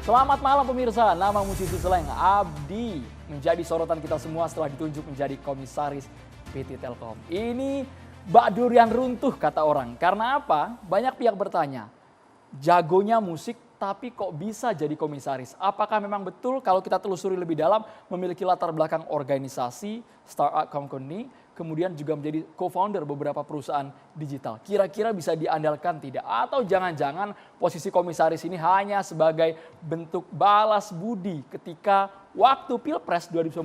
Selamat malam pemirsa, nama musisi Slank Abdi menjadi sorotan kita semua setelah ditunjuk menjadi komisaris PT Telkom. Ini bak durian runtuh kata orang, karena apa? Banyak pihak bertanya, jagonya musik tapi kok bisa jadi komisaris? Apakah memang betul kalau kita telusuri lebih dalam memiliki latar belakang organisasi, startup company, kemudian juga menjadi co-founder beberapa perusahaan digital. Kira-kira bisa diandalkan tidak? Atau jangan-jangan posisi komisaris ini hanya sebagai bentuk balas budi ketika waktu Pilpres 2019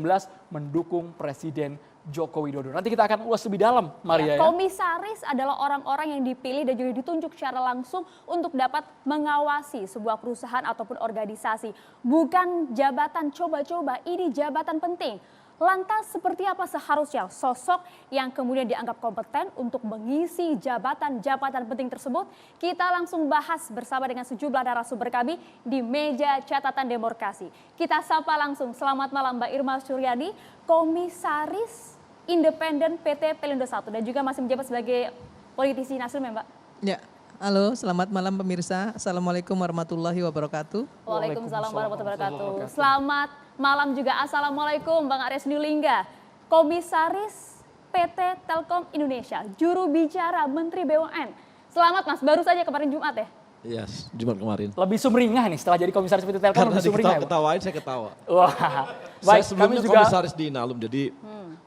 mendukung Presiden Joko Widodo. Nanti kita akan ulas lebih dalam, Maria. Komisaris adalah orang-orang yang dipilih dan juga ditunjuk secara langsung untuk dapat mengawasi sebuah perusahaan ataupun organisasi. Bukan jabatan coba-coba, ini jabatan penting. Lantas seperti apa seharusnya sosok yang kemudian dianggap kompeten untuk mengisi jabatan-jabatan penting tersebut? Kita langsung bahas bersama dengan sejumlah narasumber kami di meja catatan demokrasi. Kita sapa langsung, selamat malam Mbak Irma Suryadi, Komisaris Independen PT Pelindo I dan juga masih menjabat sebagai politisi Nasdem ya Mbak? Ya, halo selamat malam pemirsa, Assalamualaikum warahmatullahi wabarakatuh. Waalaikumsalam warahmatullahi wabarakatuh. Selamat malam juga Assalamualaikum Bang Arya Sinulinga, Komisaris PT Telkom Indonesia, juru bicara Menteri BUMN. Selamat Mas, baru saja kemarin Jumat ya? Iya, Jumat kemarin. Lebih sumringah nih setelah jadi komisaris PT Telkom. Karena lebih sumringah. ketawain saya ketawa. Wah, Saya baik. sebelumnya Kami juga komisaris di Inalum, jadi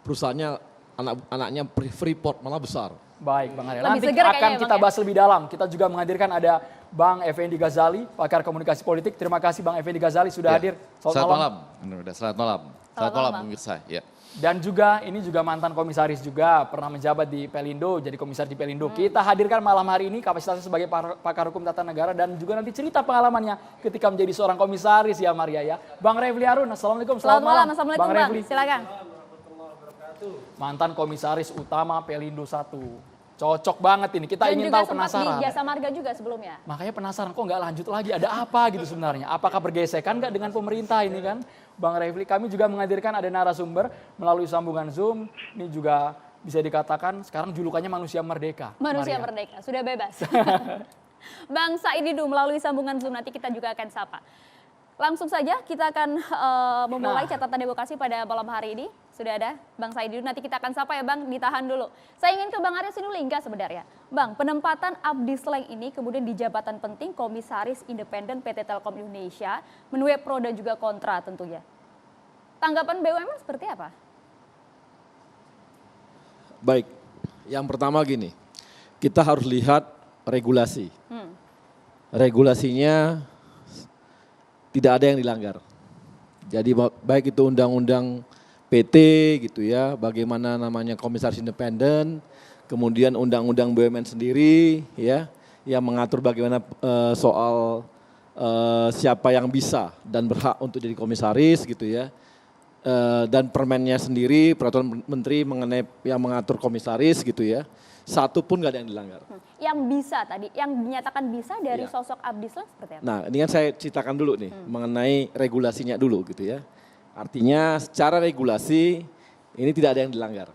perusahaannya anaknya Freeport malah besar. baik Bang Arya. Lebih Nanti segar akan kayaknya ya, kita Bang, ya? bahas lebih dalam. Kita juga menghadirkan ada Bang Effendi Ghazali, pakar komunikasi politik. Terima kasih Bang Effendi Ghazali sudah Ya. hadir. Selamat malam. Selamat malam. Selamat malam Bang. pemirsa. Ya. Dan juga ini juga mantan komisaris juga, pernah menjabat di Pelindo, jadi komisaris di Pelindo. Kita hadirkan malam hari ini kapasitasnya sebagai pakar hukum tata negara dan juga nanti cerita pengalamannya ketika menjadi seorang komisaris ya Maria ya. Bang Refli Harun, Assalamualaikum. Selamat malam, Assalamualaikum Bang Bang, Refli, silakan. mantan komisaris utama Pelindo 1. Cocok banget ini, kita Dan ingin juga tahu sempat penasaran. di Jasa Marga juga sebelumnya. Makanya penasaran kok nggak lanjut lagi, ada apa gitu sebenarnya. Apakah bergesekan nggak dengan pemerintah ini kan? Bang Refli, kami juga menghadirkan ada narasumber melalui sambungan Zoom. Ini juga bisa dikatakan sekarang julukannya manusia merdeka. Manusia Maria. merdeka, sudah bebas. Bang Said Didu melalui sambungan Zoom nanti kita juga akan sapa. Langsung saja kita akan memulai catatan demokrasi pada malam hari ini. Sudah ada Bang Said Didu, nanti kita akan sapa ya Bang, ditahan dulu. Saya ingin ke Bang Arya Sinulinga sebenarnya. Bang, penempatan Abdi Slank ini kemudian di jabatan penting Komisaris Independen PT Telkom Indonesia menuai pro dan juga kontra tentunya. Tanggapan BUMN seperti apa? Baik, yang pertama gini, kita harus lihat regulasi. Regulasinya tidak ada yang dilanggar. Jadi baik itu undang-undang PT gitu ya, bagaimana namanya komisaris independen, kemudian undang-undang BUMN sendiri ya, yang mengatur bagaimana soal siapa yang bisa dan berhak untuk jadi komisaris gitu ya. Dan permennya sendiri, peraturan menteri mengenai yang mengatur komisaris gitu ya, satu pun gak ada yang dilanggar. Yang bisa tadi, yang dinyatakan bisa dari Ya. sosok Abdi Slank seperti apa? Nah ini kan saya ceritakan dulu nih mengenai regulasinya dulu gitu ya. Artinya secara regulasi ini tidak ada yang dilanggar.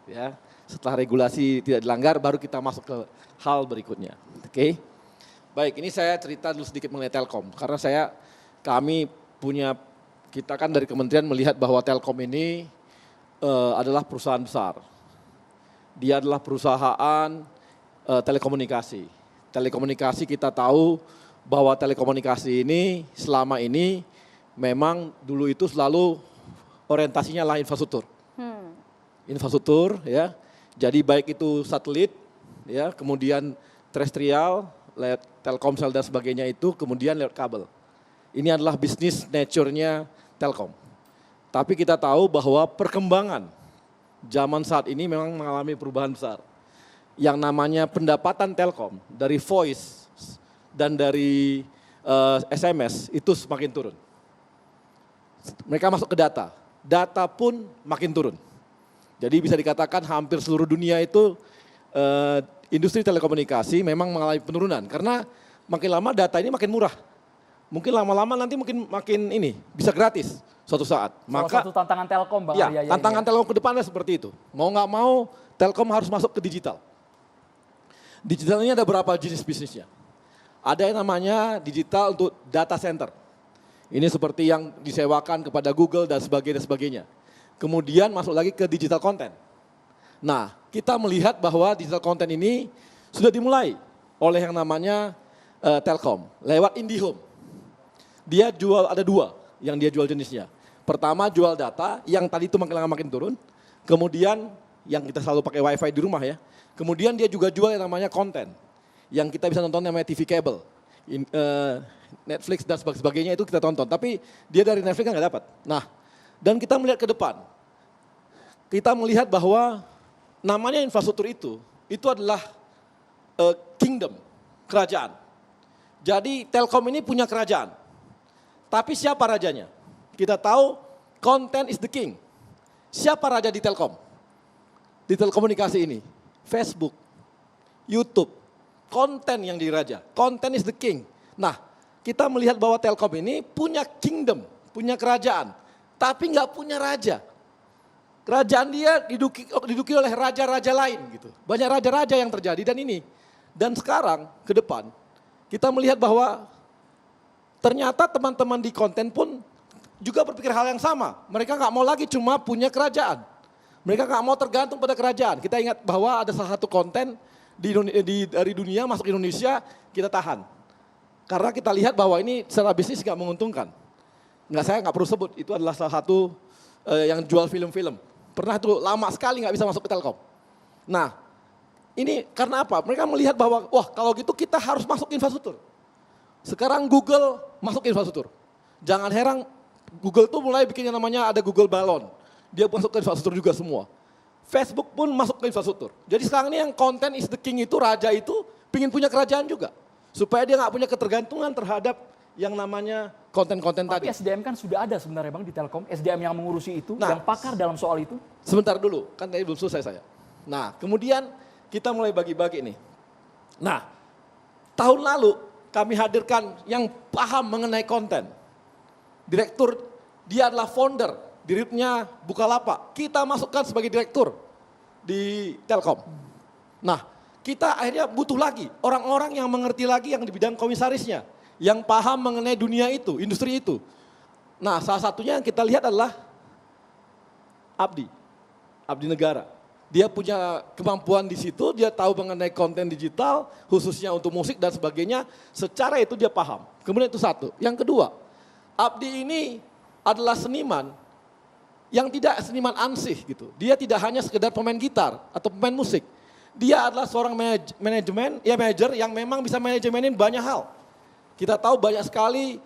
Ya. Setelah regulasi tidak dilanggar baru kita masuk ke hal berikutnya. Oke. Baik, ini saya cerita dulu sedikit mengenai Telkom karena kita kan dari kementerian melihat bahwa Telkom ini adalah perusahaan besar. Dia adalah perusahaan telekomunikasi. Telekomunikasi kita tahu bahwa telekomunikasi ini selama ini memang dulu itu selalu orientasinya lah infrastruktur. Infrastruktur ya. Jadi baik itu satelit ya, kemudian terestrial, lewat Telkomsel dan sebagainya itu, kemudian lewat kabel. Ini adalah bisnis nature-nya Telkom. Tapi kita tahu bahwa perkembangan zaman saat ini memang mengalami perubahan besar. Yang namanya pendapatan Telkom dari voice dan dari SMS itu semakin turun. Mereka masuk ke data, data pun makin turun. Jadi bisa dikatakan hampir seluruh dunia itu industri telekomunikasi memang mengalami penurunan. Karena makin lama data ini makin murah. Mungkin lama-lama nanti mungkin makin ini bisa gratis suatu saat. Salah satu tantangan Telkom Bang ya, Arya. tantangan Telkom ke depannya seperti itu. Mau nggak mau Telkom harus masuk ke digital. Digital ini ada berapa jenis bisnisnya. Ada yang namanya digital untuk data center. Ini seperti yang disewakan kepada Google dan sebagainya. Kemudian masuk lagi ke digital content. Nah, kita melihat bahwa digital content ini sudah dimulai oleh yang namanya Telkom lewat IndiHome. Dia jual, ada dua yang dia jual jenisnya. Pertama jual data yang tadi itu makin turun. Kemudian yang kita selalu pakai wifi di rumah ya. Kemudian dia juga jual yang namanya konten. Yang kita bisa nonton namanya TV kabel. Netflix dan sebagainya itu kita tonton. Tapi dia dari Netflix kan nggak dapat. Nah, dan kita melihat ke depan. Kita melihat bahwa namanya infrastruktur itu adalah kingdom, kerajaan. Jadi Telkom ini punya kerajaan. Tapi siapa rajanya? Kita tahu content is the king. Siapa raja di Telkom? Di telekomunikasi ini? Facebook, YouTube, konten yang diraja. Content is the king. Nah, kita melihat bahwa Telkom ini punya kingdom, punya kerajaan. Tapi nggak punya raja. Kerajaan dia diduduki oleh raja-raja lain gitu. Banyak raja-raja yang terjadi dan ini. Dan sekarang ke depan kita melihat bahwa ternyata teman-teman di konten pun juga berpikir hal yang sama. Mereka nggak mau lagi cuma punya kerajaan. Mereka nggak mau tergantung pada kerajaan. Kita ingat bahwa ada salah satu konten dari dunia masuk Indonesia kita tahan. Karena kita lihat bahwa ini secara bisnis nggak menguntungkan. Saya nggak perlu sebut, itu adalah salah satu yang jual film-film. Pernah tuh lama sekali nggak bisa masuk ke Telkom. Nah, ini karena apa? Mereka melihat bahwa, wah kalau gitu kita harus masuk infrastruktur. Sekarang Google masuk infrastruktur. Jangan heran, Google tuh mulai bikin yang namanya ada Google Balon. Dia masuk ke infrastruktur juga semua. Facebook pun masuk ke infrastruktur. Jadi sekarang ini yang content is the king itu, raja itu, pingin punya kerajaan juga. Supaya dia nggak punya ketergantungan terhadap yang namanya konten-konten tadi. Tapi SDM kan sudah ada sebenarnya Bang di Telkom, SDM yang mengurusi itu, yang pakar dalam soal itu. Sebentar dulu, kan tadi belum selesai saya. Nah, kemudian kita mulai bagi-bagi nih. Nah, tahun lalu kami hadirkan yang paham mengenai konten. Direktur, dia adalah founder, dirutnya Bukalapak. Kita masukkan sebagai direktur di Telkom. Nah, kita akhirnya butuh lagi orang-orang yang mengerti lagi yang di bidang komisarisnya. Yang paham mengenai dunia itu, industri itu. Nah, salah satunya yang kita lihat adalah Abdi Negara. Dia punya kemampuan di situ, dia tahu mengenai konten digital, khususnya untuk musik dan sebagainya. Secara itu dia paham. Kemudian itu satu. Yang kedua, Abdi ini adalah seniman yang tidak seniman ansih gitu. Dia tidak hanya sekedar pemain gitar atau pemain musik. Dia adalah seorang manajer yang memang bisa manajemenin banyak hal. Kita tahu banyak sekali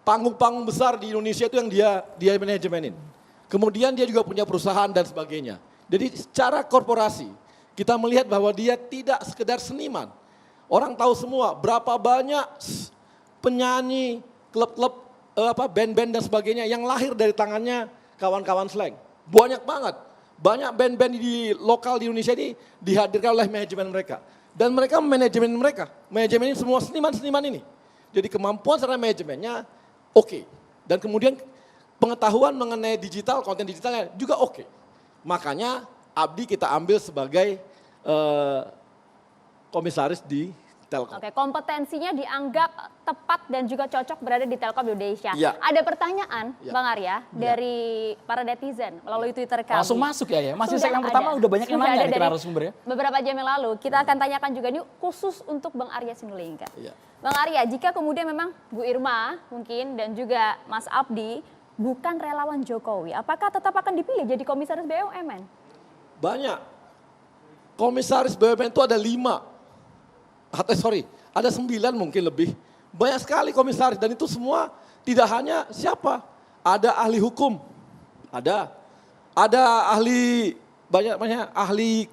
panggung-panggung besar di Indonesia itu yang dia manajemenin. Kemudian dia juga punya perusahaan dan sebagainya. Jadi secara korporasi kita melihat bahwa dia tidak sekedar seniman. Orang tahu semua berapa banyak penyanyi, klub-klub, band-band dan sebagainya yang lahir dari tangannya kawan-kawan slang. Banyak banget. Banyak band-band di lokal di Indonesia ini dihadirkan oleh manajemen mereka. Dan mereka manajemenin semua seniman-seniman ini. Jadi kemampuan secara manajemennya oke. Dan kemudian pengetahuan mengenai digital, konten digitalnya juga oke. Makanya Abdi kita ambil sebagai komisaris di Telkom. Oke, kompetensinya dianggap tepat dan juga cocok berada di Telkom Indonesia. Ya. Ada pertanyaan, Ya. Bang Arya, dari para netizen melalui Twitter kami. Langsung masuk ya. Masih Sudah segmen pertama ada. udah banyak yang Sudah nanya ada nih ke dari narasumber ya. beberapa jam yang lalu. Kita akan tanyakan juga nih khusus untuk Bang Arya Sinulinga. Ya. Bang Arya, jika kemudian memang Bu Irma mungkin dan juga Mas Abdi bukan relawan Jokowi, apakah tetap akan dipilih jadi komisaris BUMN? Banyak. Komisaris BUMN itu ada 5. Ada 9 mungkin lebih. Banyak sekali komisaris dan itu semua tidak hanya siapa. Ada ahli hukum, ada ahli banyak ahli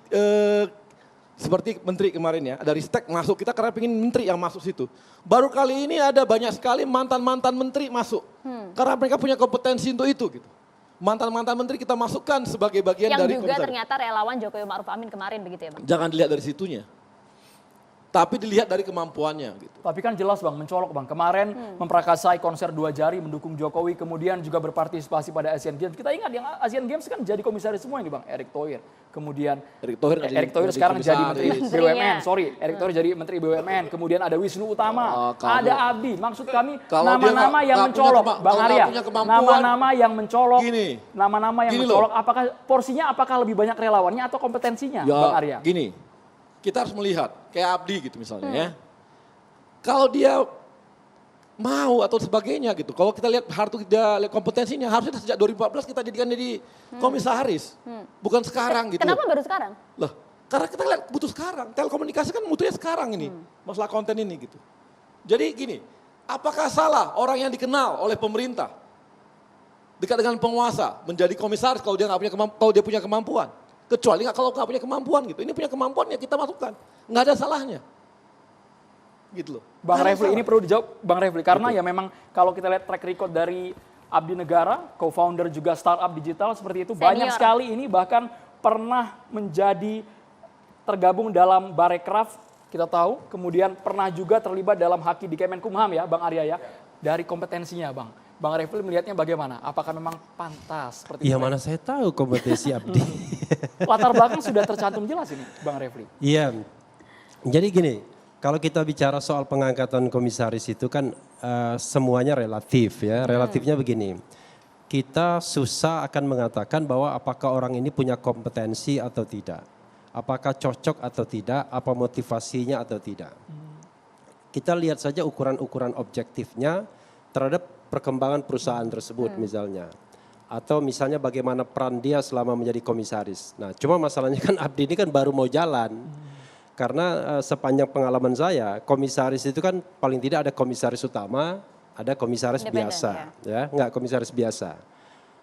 seperti menteri kemarin ya, ada Ristek masuk, kita karena pengen menteri yang masuk situ. Baru kali ini ada banyak sekali mantan-mantan menteri masuk. Karena mereka punya kompetensi untuk itu gitu. Mantan-mantan menteri kita masukkan sebagai bagian Yang dari juga komisaris. ternyata relawan Jokowi Ma'ruf Amin kemarin begitu ya Bang? Jangan dilihat dari situnya. tapi dilihat dari kemampuannya gitu. Tapi kan jelas Bang, mencolok Bang. Kemarin memprakarsai konser 2 jari mendukung Jokowi, kemudian juga berpartisipasi pada Asian Games. Kita ingat yang Asian Games kan jadi komisaris semua ini Bang, Erick Thohir. Kemudian Erick Thohir sekarang jadi Menteri Menterinya. BUMN. Erick Thohir jadi Menteri BUMN. Kemudian ada Wisnu Utama, kalau- ada Abdi. Maksud kami Kalau dia nama-nama yang nggak punya mencolok, kema- Bang kalau nggak Arya. punya kemampuan, Nama-nama yang mencolok, gini. nama-nama yang Gini mencolok. Apakah porsinya lebih banyak relawannya atau kompetensinya, Bang Arya? Gini, kita harus melihat kayak Abdi gitu misalnya ya. Kalau dia mau atau sebagainya gitu. Kalau kita lihat lihat kompetensinya, harusnya sejak 2014 kita jadikan jadi komisaris. Bukan sekarang gitu. Kenapa baru sekarang? Loh, karena kita lihat butuh sekarang. Telekomunikasi kan butuhnya sekarang ini. Masalah konten ini gitu. Jadi gini, apakah salah orang yang dikenal oleh pemerintah dekat dengan penguasa menjadi komisaris kalau dia nggak punya kemampuan? Kecuali kalau nggak punya kemampuan gitu. Ini punya kemampuan ya kita masukkan. Nggak ada salahnya. Gitu loh. Bang Nggak ada Refli, salah. ini perlu dijawab Bang Refli. Karena ya memang kalau kita lihat track record dari Abdi Negara, co-founder juga startup digital seperti itu. Banyak Senior. sekali ini bahkan pernah menjadi tergabung dalam Barekraf, kita tahu. Kemudian pernah juga terlibat dalam haki di Kemenkumham ya Bang Arya ya. Dari kompetensinya Bang. Bang Refli melihatnya bagaimana? Apakah memang pantas seperti Ya itu? mana saya tahu kompetensi Abdi. Latar belakang sudah tercantum jelas ini Bang Refli. Iya, jadi gini, kalau kita bicara soal pengangkatan komisaris itu kan semuanya relatif ya. Relatifnya begini, kita susah akan mengatakan bahwa apakah orang ini punya kompetensi atau tidak. Apakah cocok atau tidak, apa motivasinya atau tidak. Kita lihat saja ukuran-ukuran objektifnya terhadap perkembangan perusahaan tersebut misalnya. Atau misalnya bagaimana peran dia selama menjadi komisaris. Nah cuma masalahnya kan Abdi ini kan baru mau jalan. Karena sepanjang pengalaman saya, komisaris itu kan paling tidak ada komisaris utama, ada komisaris Independen, biasa. Ya, nggak komisaris biasa.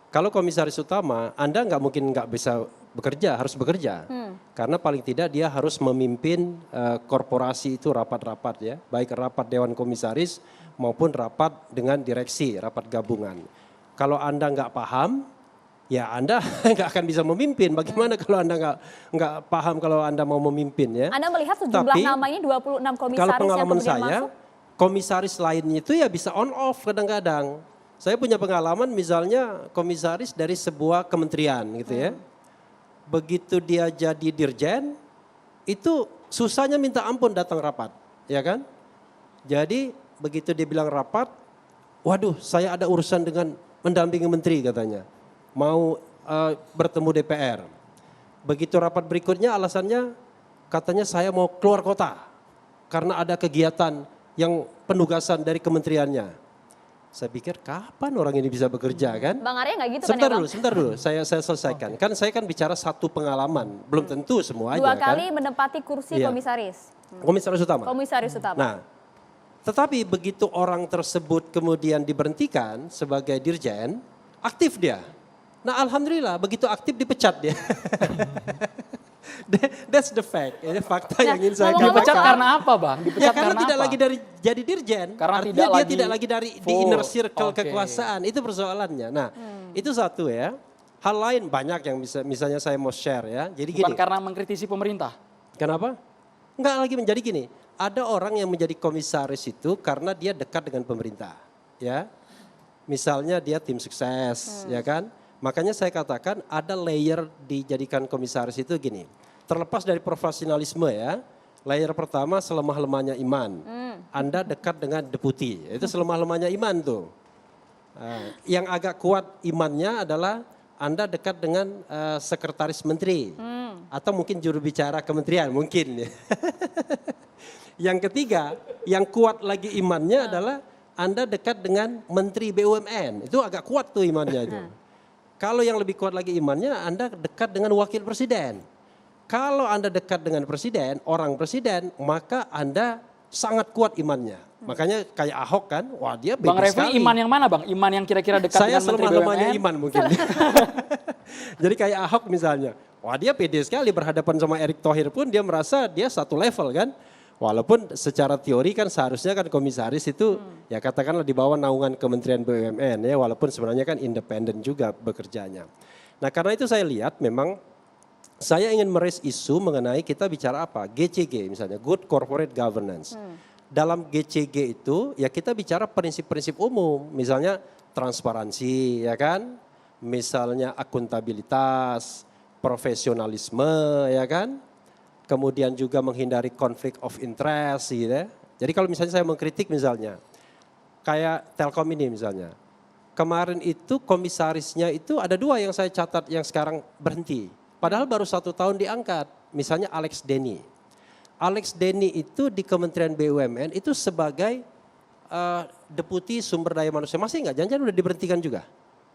Kalau komisaris utama, Anda nggak mungkin nggak bisa bekerja, harus bekerja. Karena paling tidak dia harus memimpin korporasi itu rapat-rapat ya. Baik rapat Dewan Komisaris maupun rapat dengan direksi, rapat gabungan. Kalau Anda nggak paham, ya Anda nggak akan bisa memimpin. Bagaimana kalau Anda nggak paham kalau Anda mau memimpin ya? Anda melihat sejumlah Tapi, nama ini 26 komisaris Kalau yang pengalaman kemudian saya, masuk? komisaris lainnya itu ya bisa on off kadang-kadang. Saya punya pengalaman misalnya komisaris dari sebuah kementerian gitu ya. Begitu dia jadi dirjen, itu susahnya minta ampun datang rapat, ya kan? Jadi begitu dia bilang rapat, waduh saya ada urusan dengan mendampingi menteri katanya. Mau bertemu DPR. Begitu rapat berikutnya alasannya katanya saya mau keluar kota. Karena ada kegiatan yang penugasan dari kementeriannya. Saya pikir kapan orang ini bisa bekerja kan? Bang Arya nggak gitu Sebentar kan ya dulu, Bang? sebentar dulu. Saya selesaikan. Kan saya kan bicara satu pengalaman, belum tentu semuanya Dua kan. kali menempati kursi Iya. komisaris. Komisaris utama. Komisaris utama. Nah, tetapi begitu orang tersebut kemudian diberhentikan sebagai dirjen, aktif dia. Nah, alhamdulillah begitu aktif dipecat dia. That's the fact. Ini fakta yang ingin saya ngomong-ngomong Dipecat soal- karena apa Bang? Ya Dipecat karena karena tidak apa? lagi jadi dirjen. Karena Artinya tidak dia lagi tidak lagi di full. inner circle Oke. kekuasaan. Itu persoalannya. Nah, itu satu ya. Hal lain banyak yang misalnya saya mau share ya. Jadi Bukan gini. karena mengkritisi pemerintah. Kenapa? Enggak lagi menjadi gini. Ada orang yang menjadi komisaris itu karena dia dekat dengan pemerintah, ya. Misalnya dia tim sukses, ya kan? Makanya saya katakan ada layer dijadikan komisaris itu gini. Terlepas dari profesionalisme ya. Layer pertama selemah-lemahnya iman. Anda dekat dengan deputi, itu selemah-lemahnya iman tuh. Nah, yang agak kuat imannya adalah Anda dekat dengan sekretaris menteri atau mungkin juru bicara kementerian mungkin. Yang ketiga, yang kuat lagi imannya adalah Anda dekat dengan menteri BUMN. Itu agak kuat tuh imannya itu. Kalau yang lebih kuat lagi imannya, Anda dekat dengan wakil presiden. Kalau Anda dekat dengan presiden, orang presiden, maka Anda sangat kuat imannya. Makanya kayak Ahok kan, wah dia Bang bebas Refli sekali. iman yang mana Bang? Iman yang kira-kira dekat Saya dengan Menteri selemah-lemahnya BUMN? iman mungkin. Jadi kayak Ahok misalnya, wah dia pede sekali berhadapan sama Erick Thohir pun dia merasa dia satu level kan. Walaupun secara teori kan seharusnya kan komisaris itu ya katakanlah di bawah naungan Kementerian BUMN ya, walaupun sebenarnya kan independen juga bekerjanya. Nah karena itu saya lihat memang saya ingin meraise isu mengenai kita bicara apa? GCG misalnya, Good Corporate Governance. Dalam GCG itu ya kita bicara prinsip-prinsip umum, misalnya transparansi ya kan, misalnya akuntabilitas, profesionalisme ya kan, kemudian juga menghindari konflik of interest gitu ya. Jadi kalau misalnya saya mengkritik misalnya, kayak Telkom ini misalnya, kemarin itu komisarisnya itu ada 2 yang saya catat yang sekarang berhenti. Padahal baru 1 tahun diangkat, misalnya Alex Denny. Alex Denny itu di Kementerian BUMN itu sebagai Deputi Sumber Daya Manusia. Masih enggak? Jangan-jangan udah diberhentikan juga?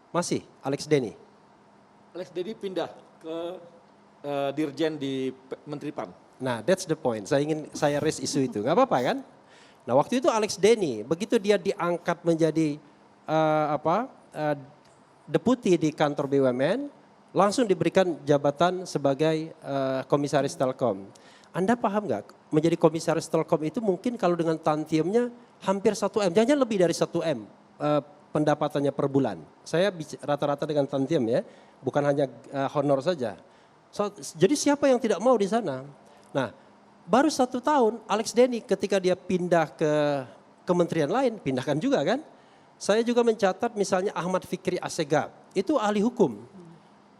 Masih, Alex Denny. Alex Denny pindah ke Dirjen di Menteri PAN. Nah, that's the point. Saya raise isu itu. Gak apa-apa kan? Nah, waktu itu Alex Denny, begitu dia diangkat menjadi deputi di kantor BUMN, langsung diberikan jabatan sebagai komisaris Telkom. Anda paham nggak? Menjadi komisaris Telkom itu mungkin kalau dengan tantiemnya hampir 1 M, jangan lebih dari 1 M pendapatannya per bulan. Saya rata-rata dengan tantiem ya, bukan hanya honor saja. Jadi siapa yang tidak mau di sana? Nah, baru 1 tahun Alex Denny ketika dia pindah ke kementerian lain, pindahkan juga kan? Saya juga mencatat misalnya Ahmad Fikri Assegaf, itu ahli hukum.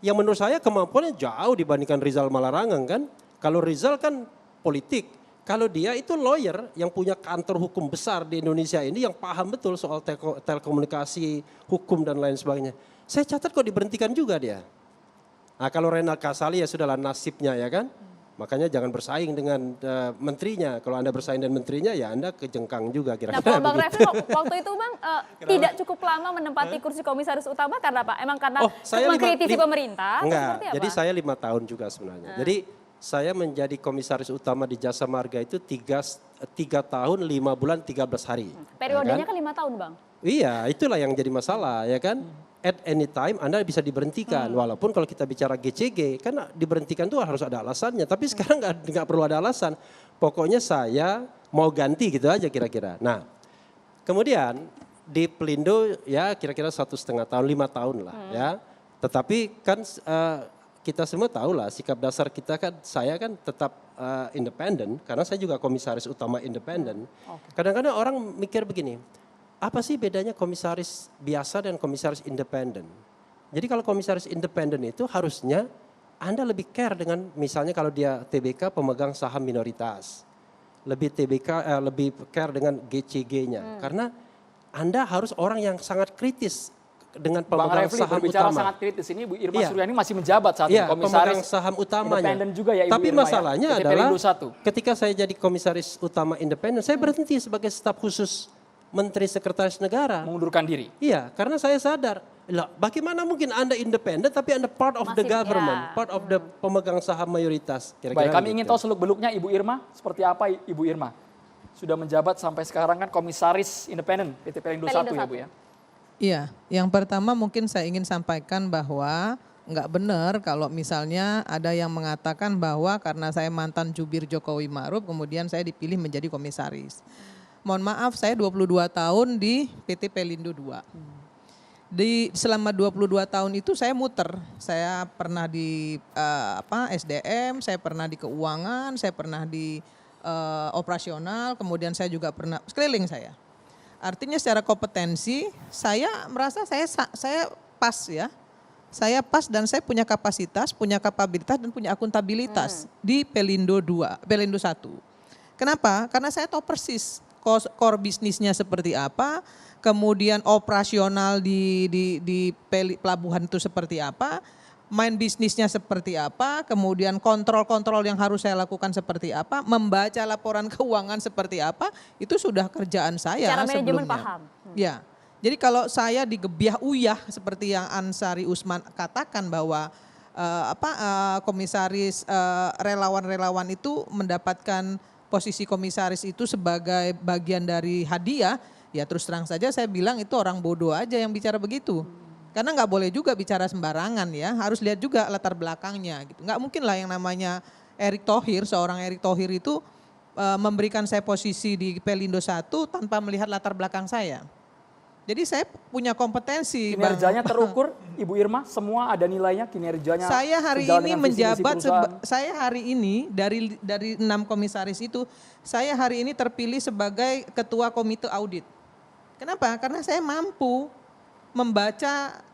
Yang menurut saya kemampuannya jauh dibandingkan Rizal Malarangeng kan. Kalau Rizal kan politik, kalau dia itu lawyer yang punya kantor hukum besar di Indonesia ini yang paham betul soal telekomunikasi, hukum dan lain sebagainya. Saya catat kok diberhentikan juga dia. Nah kalau Renal Kasali ya sudahlah nasibnya ya kan. Makanya jangan bersaing dengan menterinya. Kalau Anda bersaing dengan menterinya ya Anda kejengkang juga kira-kira. Nah kalau Bang Refli waktu itu Bang tidak cukup lama menempati kursi komisaris utama karena apa? Emang karena mengkritisi pemerintah? Enggak, jadi saya 5 tahun juga sebenarnya. Jadi saya menjadi komisaris utama di Jasa Marga itu 3 tahun 5 bulan 13 hari. Periodenya ya kan? kan 5 tahun Bang? Iya itulah yang jadi masalah ya kan. At any time Anda bisa diberhentikan. Walaupun kalau kita bicara GCG kan diberhentikan itu harus ada alasannya. Tapi sekarang nggak perlu ada alasan. Pokoknya saya mau ganti gitu aja kira-kira. Nah kemudian di Pelindo ya kira-kira 1,5 tahun, 5 tahun lah ya. Tetapi kan kita semua tahu lah sikap dasar kita kan, saya kan tetap independen. Karena saya juga komisaris utama independen. Kadang-kadang orang mikir begini. Apa sih bedanya komisaris biasa dan komisaris independen? Jadi kalau komisaris independen itu harusnya Anda lebih care dengan misalnya kalau dia TBK pemegang saham minoritas. Lebih care dengan GCG-nya. Karena Anda harus orang yang sangat kritis dengan pemegang saham berbicara utama. sangat kritis ini Bu Irma Suryani masih menjabat saat ini komisaris saham utamanya. Independen juga ya Ibu Tapi Irma masalahnya ya, adalah Lindo 1. ketika saya jadi komisaris utama independen, saya berhenti sebagai staf khusus Menteri Sekretaris Negara. Mengundurkan diri. Iya, karena saya sadar, lah, bagaimana mungkin Anda independen tapi Anda part of the government, part of the pemegang saham mayoritas. Baik, kami ingin tahu seluk-beluknya Ibu Irma, seperti apa Ibu Irma? Sudah menjabat sampai sekarang kan komisaris independen PT Pelindo 1 ya Bu ya? Iya, yang pertama mungkin saya ingin sampaikan bahwa nggak benar kalau misalnya ada yang mengatakan bahwa karena saya mantan jubir Jokowi Ma'ruf kemudian saya dipilih menjadi komisaris. Mohon maaf, saya 22 tahun di PT Pelindo 2. Selama 22 tahun itu saya muter. Saya pernah di SDM, saya pernah di keuangan, saya pernah di operasional, kemudian saya juga pernah sekeliling saya. Artinya secara kompetensi saya merasa saya pas ya. Saya pas dan saya punya kapasitas, punya kapabilitas dan punya akuntabilitas di Pelindo 2, Pelindo 1. Kenapa? Karena saya tahu persis core bisnisnya seperti apa, kemudian operasional di pelabuhan itu seperti apa, main bisnisnya seperti apa, kemudian kontrol-kontrol yang harus saya lakukan seperti apa, membaca laporan keuangan seperti apa, itu sudah kerjaan saya Cara manajemen sebelumnya. paham. Ya, jadi kalau saya digebiah uyah seperti yang Ansari Usman katakan bahwa komisaris relawan-relawan itu mendapatkan posisi komisaris itu sebagai bagian dari hadiah, ya terus terang saja saya bilang itu orang bodoh aja yang bicara begitu. Karena nggak boleh juga bicara sembarangan ya, harus lihat juga latar belakangnya gitu. Nggak mungkin lah yang namanya Erick Thohir, seorang Erick Thohir itu memberikan saya posisi di Pelindo 1 tanpa melihat latar belakang saya. Jadi saya punya kompetensi. Bang. Kinerjanya terukur, Ibu Irma, semua ada nilainya kinerjanya. Saya hari sejalan ini dengan visi misi menjabat, perusahaan. saya hari ini dari 6 komisaris itu, saya hari ini terpilih sebagai ketua komite audit. Kenapa? Karena saya mampu membaca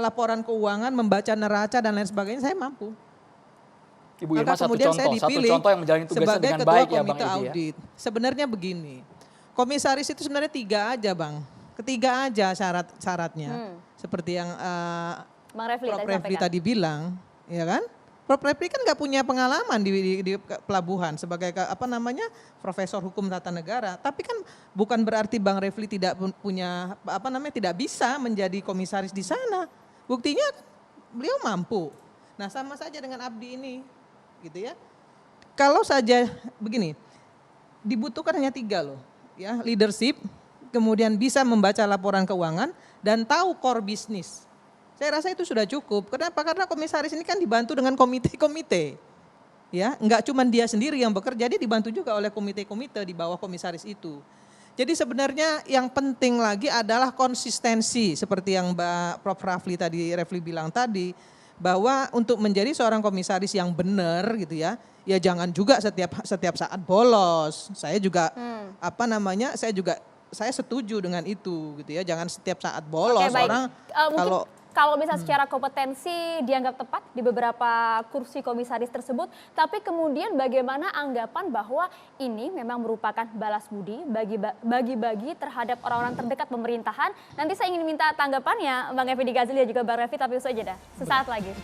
laporan keuangan, membaca neraca dan lain sebagainya, saya mampu. Ibu Irma satu kemudian saya contoh dipilih yang menjalani tugasnya sebagai dengan ketua baik ya Bang komite Evi ya. audit. Sebenarnya begini, komisaris itu sebenarnya 3 aja Bang. Ketiga aja syaratnya. Seperti yang Bang Refli Prof. tadi Refli sampaikan. tadi bilang, ya kan? Prof. Refli kan nggak punya pengalaman di pelabuhan sebagai profesor hukum tata negara. Tapi kan bukan berarti Bang Refli tidak punya tidak bisa menjadi komisaris di sana. Buktinya beliau mampu. Nah sama saja dengan Abdi ini, gitu ya. Kalau saja begini, dibutuhkan hanya 3 loh, ya leadership. Kemudian bisa membaca laporan keuangan dan tahu core bisnis. Saya rasa itu sudah cukup. Kenapa? Karena komisaris ini kan dibantu dengan komite-komite. Ya, enggak cuma dia sendiri yang bekerja, dia dibantu juga oleh komite-komite di bawah komisaris itu. Jadi sebenarnya yang penting lagi adalah konsistensi seperti yang Mbak Prof. Refli bilang tadi, bahwa untuk menjadi seorang komisaris yang benar gitu ya jangan juga setiap saat bolos. Saya juga saya setuju dengan itu gitu ya, jangan setiap saat bolos. Oke, baik. Orang kalau misalnya secara kompetensi dianggap tepat di beberapa kursi komisaris tersebut, tapi kemudian bagaimana anggapan bahwa ini memang merupakan balas budi bagi-bagi terhadap orang-orang terdekat pemerintahan. Nanti saya ingin minta tanggapannya Bang Effendi Ghazali dan juga Bang Refli, tapi usai jeda sesaat lagi.